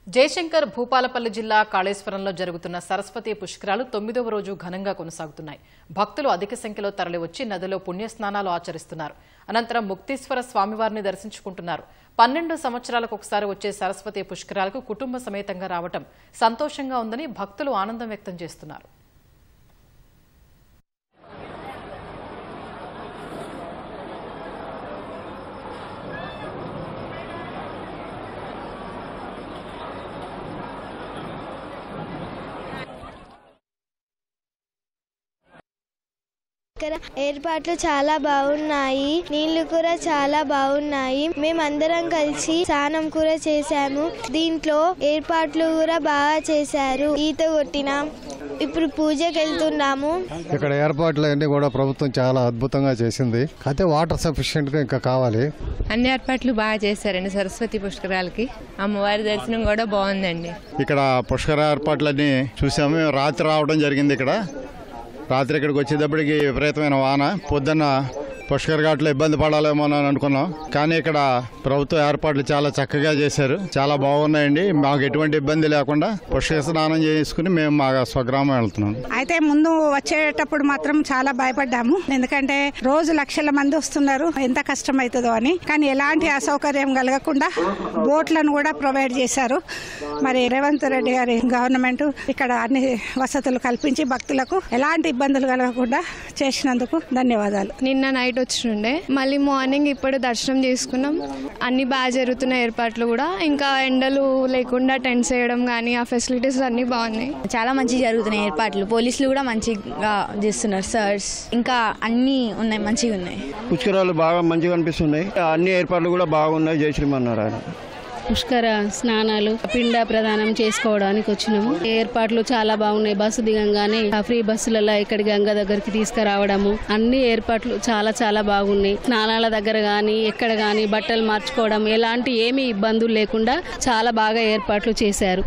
జయశంకర్ భూపాలపల్లి జిల్లా కాళేశ్వరంలో జరుగుతున్న సరస్వతి పుష్కరాలు 9వ రోజు ఘనంగా కొనసాగుతున్నాయి. భక్తులు అధిక సంఖ్యలో తరలివచ్చి నదిలో పుణ్యస్నానాలు ఆచరిస్తున్నారు. అనంతరం ముక్తీశ్వర స్వామివారిని దర్శించుకుంటున్నారు. 12 సంవత్సరాలకు ఒకసారి వచ్చే సరస్వతి పుష్కరాలకు కుటుంబ సమేతంగా రావడం సంతోషంగా ఉందని భక్తులు ఆనందం వ్యక్తం చేస్తున్నారు. ఏర్పాట్లు చాలా బాగున్నాయి. నీళ్లు కూడా చాలా బాగున్నాయి. మేమందరం కలిసి స్నానం కూడా చేశాము. దీంట్లో ఏర్పాట్లు కూడా బాగా చేశారు. ఈత కొట్టినాం. ఇప్పుడు పూజకి వెళ్తున్నాము. ఇక్కడ ఏర్పాట్లు అన్ని కూడా ప్రభుత్వం చాలా అద్భుతంగా చేసింది. అయితే వాటర్ సఫిషియెంట్ గా ఇంకా కావాలి. అన్ని ఏర్పాట్లు బాగా చేశారండి. సరస్వతి పుష్కరాలకి అమ్మవారి దర్శనం కూడా బాగుందండి. ఇక్కడ పుష్కర ఏర్పాట్లన్నీ చూసాము. రాత్రి రావడం జరిగింది. రాత్రి ఇక్కడికి వచ్చేటప్పటికి విపరీతమైన వాన. పొద్దున్న పుష్కర్ ఘాట్లో ఇబ్బంది పడాలేమో అని అనుకున్నాం. కానీ ఇక్కడ ప్రభుత్వ ఏర్పాట్లు చాలా చక్కగా చేశారు. చాలా బాగున్నాయండి. మాకు ఎటువంటి ఇబ్బంది లేకుండా పుష్కర స్నానం చేసుకుని మేము మా స్వగ్రామం వెళ్తున్నాం. అయితే ముందు వచ్చేటప్పుడు మాత్రం చాలా భయపడ్డాము. ఎందుకంటే రోజు లక్షల మంది వస్తున్నారు, ఎంత కష్టం అవుతుందో అని. కానీ ఎలాంటి అసౌకర్యం కలగకుండా బోట్లను కూడా ప్రొవైడ్ చేశారు. మరి రేవంత్ రెడ్డి గారి గవర్నమెంట్ ఇక్కడ అన్ని వసతులు కల్పించి భక్తులకు ఎలాంటి ఇబ్బందులు కలగకుండా చేసినందుకు ధన్యవాదాలు. నిన్న నైట్ వచ్చిండే, మళ్ళీ మార్నింగ్ ఇప్పుడు దర్శనం చేసుకున్నాం. అన్ని బాగా జరుగుతున్న ఏర్పాట్లు కూడా, ఇంకా ఎండలు లేకుండా టెంట్స్ వేయడం కానీ ఆ ఫెసిలిటీస్ అన్ని బాగున్నాయి. చాలా మంచిగా జరుగుతున్నాయి ఏర్పాట్లు. పోలీసులు కూడా మంచిగా చేస్తున్నారు. సర్స్ ఇంకా అన్ని ఉన్నాయి, మంచిగా ఉన్నాయి. పుష్కరాలు బాగా మంచిగా అనిపిస్తున్నాయి. అన్ని ఏర్పాట్లు కూడా బాగున్నాయి. జై శ్రీమన్నారాయణ. పుష్కర స్నానాలు, పిండ ప్రదానం చేసుకోవడానికి వచ్చినాము. ఏర్పాట్లు చాలా బాగున్నాయి. బస్సు దిగంగానే ఫ్రీ బస్సులలో ఇక్కడి గంగ దగ్గరికి తీసుకురావడము, అన్ని ఏర్పాట్లు చాలా చాలా బాగున్నాయి. స్నానాల దగ్గర గానీ ఎక్కడ గానీ బట్టలు మార్చుకోవడం ఎలాంటి ఏమీ ఇబ్బందులు లేకుండా చాలా బాగా ఏర్పాట్లు చేశారు.